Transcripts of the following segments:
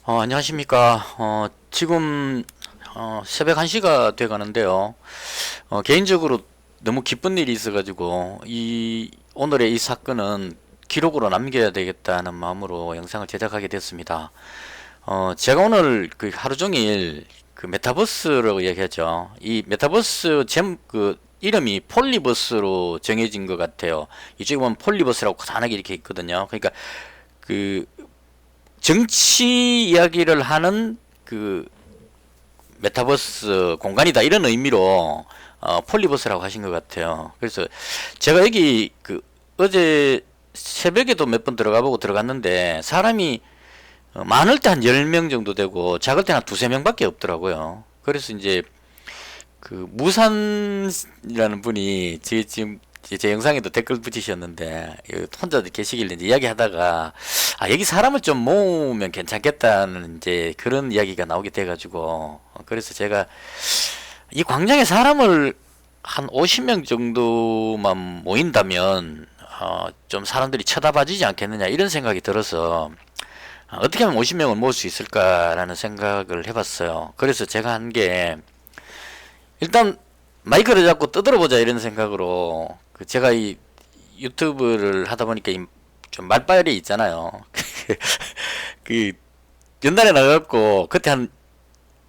안녕하십니까. 지금 새벽 1시가 돼 가는데요. 개인적으로 너무 기쁜 일이 있어가지고 오늘의 이 사건은 기록으로 남겨야 되겠다는 마음으로 영상을 제작하게 됐습니다. 제가 오늘 그 하루 종일 그 메타버스라고 얘기하죠. 이 메타버스 이름이 폴리버스로 정해진 것 같아요. 이쪽에 보면 폴리버스라고 간단하게 이렇게 있거든요. 그러니까 그 정치 이야기를 하는 그 메타버스 공간이다 이런 의미로 폴리버스라고 하신 것 같아요. 그래서 제가 여기 어제 새벽에도 몇 번 들어가 보고 들어갔는데 사람이 많을 때 한 10명 정도 되고 작을 때는 한 두세 명밖에 없더라고요. 그래서 이제 그 무산이라는 분이 지금 제 영상에도 댓글 붙이셨는데 혼자 계시길래 이제 이야기하다가 여기 사람을 좀 모으면 괜찮겠다는 이제 그런 이야기가 나오게 돼가지고 그래서 제가 이 광장에 사람을 한 50명 정도만 모인다면 좀 사람들이 쳐다봐주지 않겠느냐 이런 생각이 들어서 어떻게 하면 50명을 모을 수 있을까라는 생각을 해봤어요. 그래서 제가 한 게 일단 마이크를 잡고 떠들어보자 이런 생각으로 제가 이 유튜브를 하다 보니까 좀 말빨이 있잖아요. 그 연달에 나가갖고 그때 한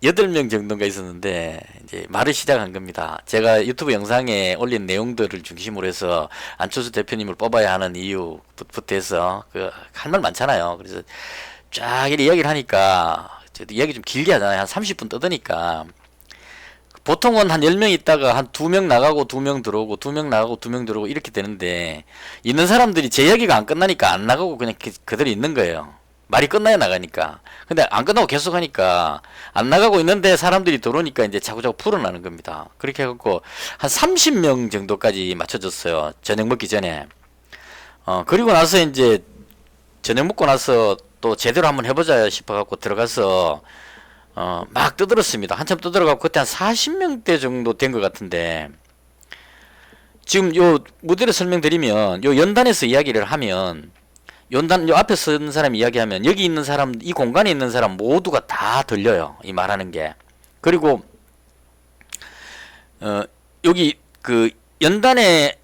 8명 정도가 있었는데 이제 말을 시작한 겁니다. 제가 유튜브 영상에 올린 내용들을 중심으로 해서 안철수 대표님을 뽑아야 하는 이유부터 해서 할 말 많잖아요. 그래서 쫙 이야기를 하니까 저도 이야기 좀 길게 하잖아요. 한 30분 떠드니까 보통은 한 10명 있다가 한 2명 나가고 2명 들어오고 2명 나가고 2명 들어오고 이렇게 되는데 있는 사람들이 제 이야기가 안 끝나니까 안 나가고 그냥 그대로 있는 거예요. 말이 끝나야 나가니까. 근데 안 끝나고 계속 하니까 안 나가고 있는데 사람들이 들어오니까 이제 자꾸자꾸 풀어나는 겁니다. 그렇게 해갖고 한 30명 정도까지 맞춰졌어요. 저녁 먹기 전에. 그리고 나서 이제 저녁 먹고 나서 또 제대로 한번 해보자 싶어갖고 들어가서 막 떠들었습니다. 한참 떠들어가고 그때 한 40명대 정도 된 것 같은데 지금 요 무대를 설명드리면 요 연단에서 이야기를 하면 연단 요 앞에 선 사람 이야기하면 여기 있는 사람 이 공간에 있는 사람 모두가 다 들려요. 이 말하는 게. 그리고 여기 그 연단에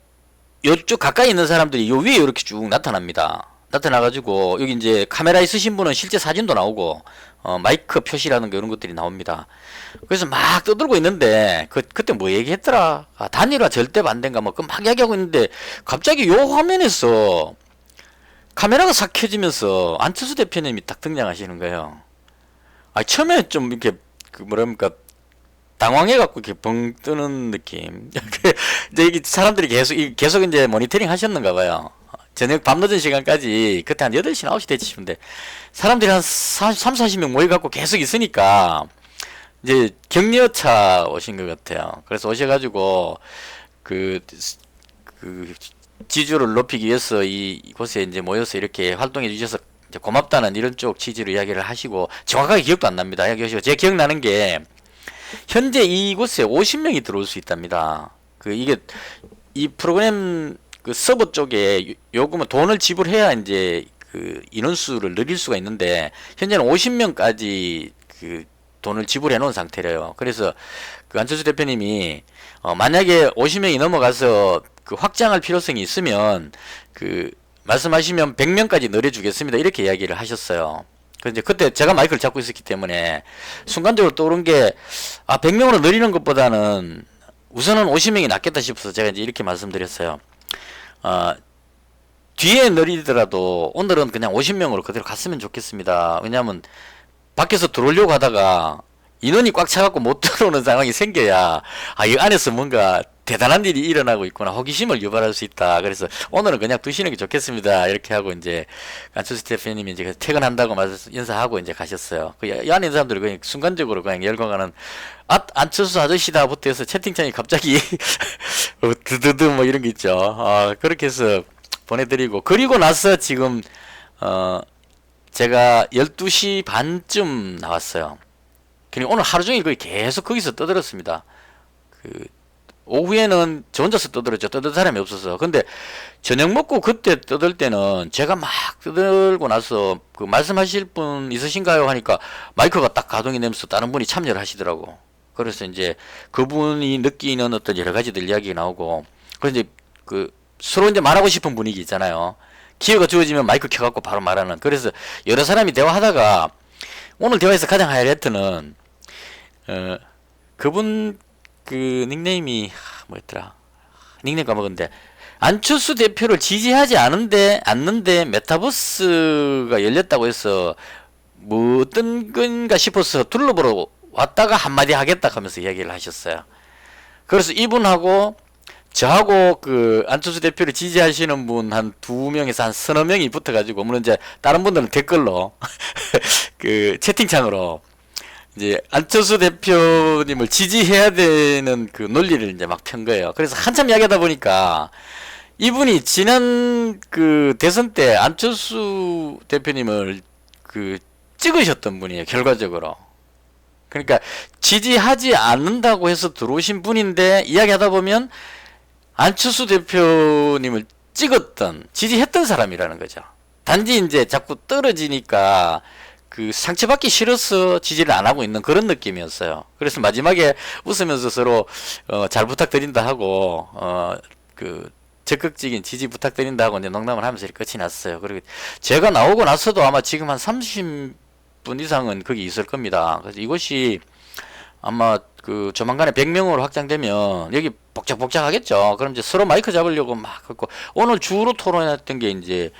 요쪽 가까이 있는 사람들이 요 위에 이렇게 쭉 나타납니다. 나타나가지고 여기 이제 카메라 있으신 분은 실제 사진도 나오고 마이크 표시라는 거 이런 것들이 나옵니다. 그래서 막 떠들고 있는데 그때 뭐 얘기했더라? 단일화 절대 반대인가 뭐 그 막 이야기하고 있는데 갑자기 요 화면에서 카메라가 싹 켜지면서 안철수 대표님이 딱 등장하시는 거예요. 처음에 좀 이렇게 뭐랄까 당황해갖고 이렇게 벙 뜨는 느낌. 이제 이게 사람들이 계속 이제 모니터링 하셨는가 봐요. 저녁 밤늦은 시간까지 그때 한 8시, 9시 됐지 싶은데 사람들이 한 3, 40명 모여갖고 계속 있으니까 이제 격려차 오신 것 같아요. 그래서 오셔가지고 그, 그 지지율을 높이기 위해서 이곳에 이제 모여서 이렇게 활동해 주셔서 이제 고맙다는 이런 쪽 취지로 이야기를 하시고 정확하게 기억도 안 납니다. 이야기하시고 제가 기억나는 게 현재 이곳에 50명이 들어올 수 있답니다. 이게 이 프로그램 서버 쪽에 요금은 돈을 지불해야 이제 인원수를 늘릴 수가 있는데 현재는 50명까지 돈을 지불해 놓은 상태래요. 그래서 안철수 대표님이 만약에 50명이 넘어가서 확장할 필요성이 있으면 말씀하시면 100명까지 늘려주겠습니다. 이렇게 이야기를 하셨어요. 이제 그때 제가 마이크를 잡고 있었기 때문에 순간적으로 떠오른 게 100명으로 늘리는 것보다는 우선은 50명이 낫겠다 싶어서 제가 이제 이렇게 말씀드렸어요. 뒤에 늘리더라도 오늘은 그냥 50명으로 그대로 갔으면 좋겠습니다. 왜냐하면 밖에서 들어오려고 하다가 인원이 꽉 차갖고 못 들어오는 상황이 생겨야 이 안에서 뭔가 대단한 일이 일어나고 있구나 호기심을 유발할 수 있다. 그래서 오늘은 그냥 두시는 게 좋겠습니다. 이렇게 하고 이제 안철수 대표님이 이제 퇴근한다고 인사하고 이제 가셨어요. 이 안에 있는 사람들이 그냥 순간적으로 그냥 열광하는 안철수 아저씨다부터 해서 채팅창이 갑자기 드드드 뭐 이런 게 있죠. 그렇게 해서 보내드리고 그리고 나서 지금 제가 12시 반쯤 나왔어요. 그리고 오늘 하루 종일 거의 계속 거기서 떠들었습니다. 오후에는 저 혼자서 떠들었죠. 떠들 사람이 없어서. 근데 저녁 먹고 그때 떠들 때는 제가 막 떠들고 나서 그 말씀하실 분 있으신가요? 하니까 마이크가 딱 가동이 되면서 다른 분이 참여를 하시더라고. 그래서 이제 그분이 느끼는 어떤 여러 가지들 이야기가 나오고, 그래서 이제 그 서로 이제 말하고 싶은 분위기 있잖아요. 기회가 주어지면 마이크 켜갖고 바로 말하는. 그래서 여러 사람이 대화하다가 오늘 대화에서 가장 하이라이트는 그분 그 닉네임이 뭐였더라? 닉네임 까먹었는데 안철수 대표를 지지하지 않는데 메타버스가 열렸다고 해서 뭐 어떤 건가 싶어서 둘러보러 왔다가 한마디 하겠다 하면서 이야기를 하셨어요. 그래서 이분하고 저하고 그 안철수 대표를 지지하시는 분 한 두 명에서 한 서너 명이 붙어가지고, 물론 이제 다른 분들은 댓글로 그 채팅창으로 이제 안철수 대표님을 지지해야 되는 그 논리를 이제 막 편 거예요. 그래서 한참 이야기하다 보니까 이분이 지난 그 대선 때 안철수 대표님을 그 찍으셨던 분이에요, 결과적으로. 그러니까 지지하지 않는다고 해서 들어오신 분인데 이야기하다 보면 안철수 대표님을 지지했던 사람이라는 거죠. 단지 이제 자꾸 떨어지니까 그 상처받기 싫어서 지지를 안 하고 있는 그런 느낌이었어요. 그래서 마지막에 웃으면서 서로 잘 부탁드린다 하고 그 적극적인 지지 부탁드린다 하고 이제 농담을 하면서 이렇게 끝이 났어요. 그리고 제가 나오고 나서도 아마 지금 한 30분 이상은 거기 있을 겁니다. 그래서 이곳이 아마 그 조만간에 100명으로 확장되면 여기 복작복작 하겠죠. 그럼 이제 서로 마이크 잡으려고 막 했고, 오늘 주로 토론했던 게 이제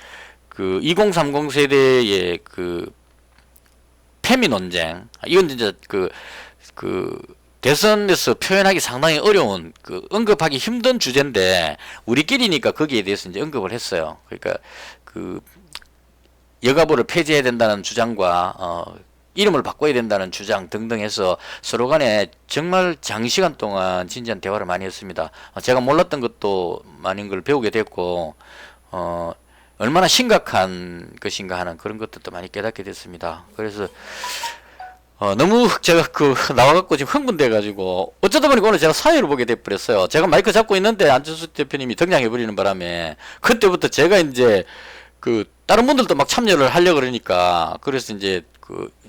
그 2030 세대의 그 페미 논쟁. 이건 이제 그 대선에서 표현하기 상당히 어려운, 그 언급하기 힘든 주제인데 우리끼리니까 거기에 대해서 이제 언급을 했어요. 그러니까 그 여가부를 폐지해야 된다는 주장과 이름을 바꿔야 된다는 주장 등등 해서 서로 간에 정말 장시간 동안 진지한 대화를 많이 했습니다. 제가 몰랐던 것도 많은 걸 배우게 됐고, 얼마나 심각한 것인가 하는 그런 것들도 많이 깨닫게 됐습니다. 그래서 너무 제가 나와갖고 지금 흥분돼가지고 어쩌다 보니까 오늘 제가 사회를 보게 돼버렸어요. 제가 마이크 잡고 있는데 안철수 대표님이 등장해버리는 바람에 그때부터 제가 이제 그 다른 분들도 막 참여를 하려고 그러니까, 그래서 이제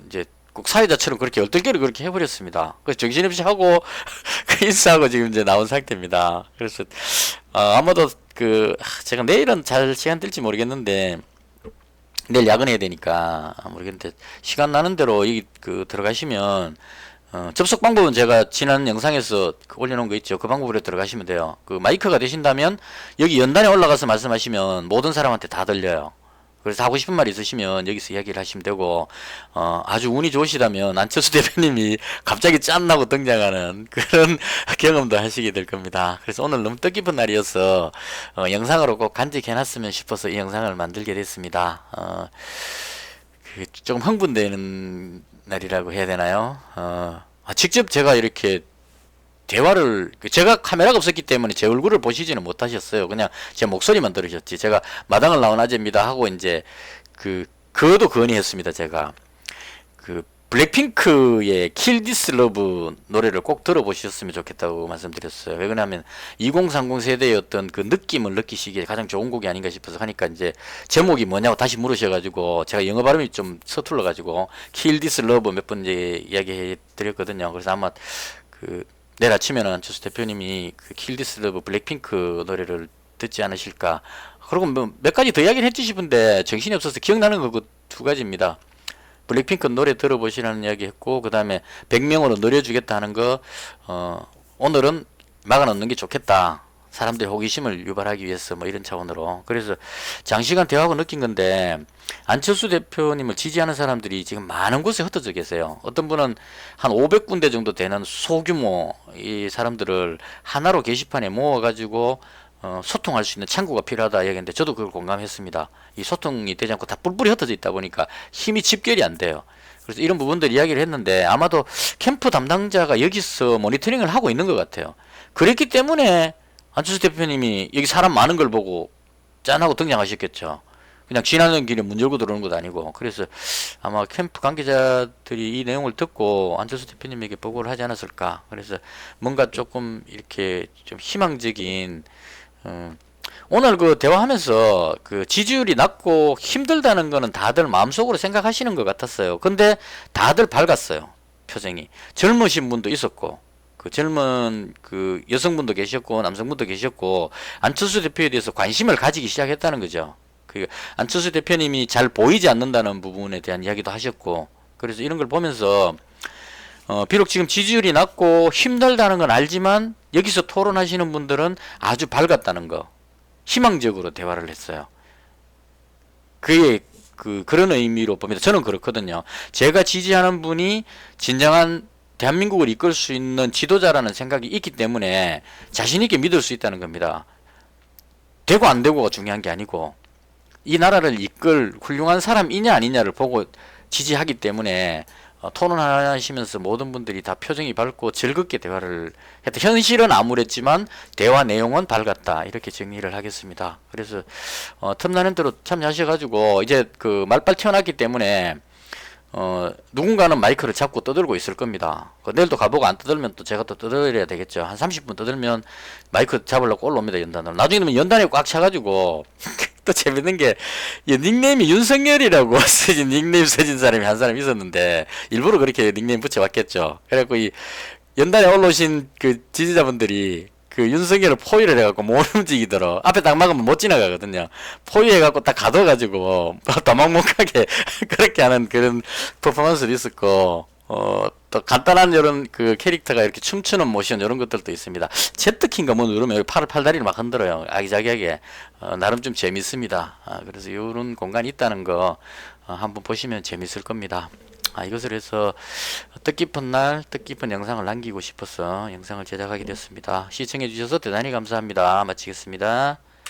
이제 꼭 사회자처럼 그렇게 얼떨결에 그렇게 해버렸습니다. 그래서 정신없이 하고 인사하고 지금 이제 나온 상태입니다. 그래서 아마도 제가 내일은 잘 시간 될지 모르겠는데, 내일 야근해야 되니까 모르겠는데 시간 나는 대로 여기 들어가시면 접속 방법은 제가 지난 영상에서 올려놓은 거 있죠. 그 방법으로 들어가시면 돼요. 그 마이크가 되신다면 여기 연단에 올라가서 말씀하시면 모든 사람한테 다 들려요. 그래서 하고 싶은 말 있으시면 여기서 이야기를 하시면 되고, 아주 운이 좋으시다면 안철수 대표님이 갑자기 짠나고 등장하는 그런 경험도 하시게 될 겁니다. 그래서 오늘 너무 뜻깊은 날이어서 영상으로 꼭 간직해놨으면 싶어서 이 영상을 만들게 됐습니다. 좀 흥분되는 날이라고 해야 되나요? 직접 제가 이렇게 대화를, 제가 카메라가 없었기 때문에 제 얼굴을 보시지는 못하셨어요. 그냥 제 목소리만 들으셨지. 제가 마당을 나온 아재입니다 하고 이제 그것도 건의했습니다. 제가 블랙핑크의 Kill This Love 노래를 꼭 들어보셨으면 좋겠다고 말씀드렸어요. 왜 그러냐면 2030 세대의 어떤 그 느낌을 느끼시기에 가장 좋은 곡이 아닌가 싶어서 하니까, 이제 제목이 뭐냐고 다시 물으셔가지고 제가 영어 발음이 좀 서툴러가지고 Kill This Love 몇 번 이제 이야기해 드렸거든요. 그래서 아마 내일 아침에는 안철수 대표님이 Kill This Love 블랙핑크 노래를 듣지 않으실까. 그리고 뭐 몇 가지 더 이야기를 해주시는데 정신이 없어서 기억나는 거 그 두 가지입니다. 블랙핑크 노래 들어보시라는 이야기 했고, 그 다음에 100명으로 노려주겠다 하는 거, 오늘은 막아놓는 게 좋겠다. 사람들의 호기심을 유발하기 위해서 뭐 이런 차원으로. 그래서 장시간 대화하고 느낀 건데, 안철수 대표님을 지지하는 사람들이 지금 많은 곳에 흩어져 계세요. 어떤 분은 한 500군데 정도 되는 소규모 이 사람들을 하나로 게시판에 모아가지고 소통할 수 있는 창구가 필요하다 얘기했는데, 저도 그걸 공감했습니다. 이 소통이 되지 않고 다 뿔뿔이 흩어져 있다 보니까 힘이 집결이 안 돼요. 그래서 이런 부분들 이야기를 했는데, 아마도 캠프 담당자가 여기서 모니터링을 하고 있는 것 같아요. 그랬기 때문에 안철수 대표님이 여기 사람 많은 걸 보고 짠하고 등장하셨겠죠. 그냥 지나는 길에 문 열고 들어오는 것도 아니고. 그래서 아마 캠프 관계자들이 이 내용을 듣고 안철수 대표님에게 보고를 하지 않았을까. 그래서 뭔가 조금 이렇게 좀 희망적인, 오늘 그 대화하면서 그 지지율이 낮고 힘들다는 거는 다들 마음속으로 생각하시는 것 같았어요. 근데 다들 밝았어요. 표정이. 젊으신 분도 있었고, 그 젊은 그 여성분도 계셨고, 남성분도 계셨고, 안철수 대표에 대해서 관심을 가지기 시작했다는 거죠. 그 안철수 대표님이 잘 보이지 않는다는 부분에 대한 이야기도 하셨고, 그래서 이런 걸 보면서 비록 지금 지지율이 낮고 힘들다는 건 알지만 여기서 토론하시는 분들은 아주 밝았다는 거, 희망적으로 대화를 했어요. 그게 그런 의미로 봅니다. 저는 그렇거든요. 제가 지지하는 분이 진정한 대한민국을 이끌 수 있는 지도자라는 생각이 있기 때문에 자신 있게 믿을 수 있다는 겁니다. 되고 안 되고가 중요한 게 아니고 이 나라를 이끌 훌륭한 사람이냐 아니냐를 보고 지지하기 때문에 토론하시면서 모든 분들이 다 표정이 밝고 즐겁게 대화를 했다. 현실은 암울했지만 대화 내용은 밝았다. 이렇게 정리를 하겠습니다. 그래서 틈나는 대로 참여하셔가지고 이제 그 말빨 튀어났기 때문에 누군가는 마이크를 잡고 떠들고 있을 겁니다. 내일도 가보고 안 떠들면 또 제가 또 떠들어야 되겠죠. 한 30분 떠들면 마이크 잡으려고 올라옵니다, 연단으로. 나중에 되면 연단에 꽉 차가지고 또 재밌는 게 닉네임이 윤석열이라고 쓰진 닉네임 써진 사람이 한 사람 있었는데 일부러 그렇게 닉네임 붙여왔겠죠. 그래갖고 이 연단에 올라오신 그 지지자분들이 그 윤석열을 포위를 해갖고 못 움직이더라. 앞에 딱 막으면 못 지나가거든요. 포위해갖고 딱 가둬가지고 도망 못 가게 그렇게 하는 그런 퍼포먼스도 있었고, 또 간단한 이런 그 캐릭터가 이렇게 춤추는 모션 이런 것들도 있습니다. 제트킹가 뭐 누르면 여기 팔다리를 막 흔들어요. 아기자기하게. 나름 좀 재밌습니다. 그래서 이런 공간이 있다는 거 한번 보시면 재밌을 겁니다. 이것을 해서 뜻깊은 날 뜻깊은 영상을 남기고 싶어서 영상을 제작하게 됐습니다. 시청해 주셔서 대단히 감사합니다. 마치겠습니다.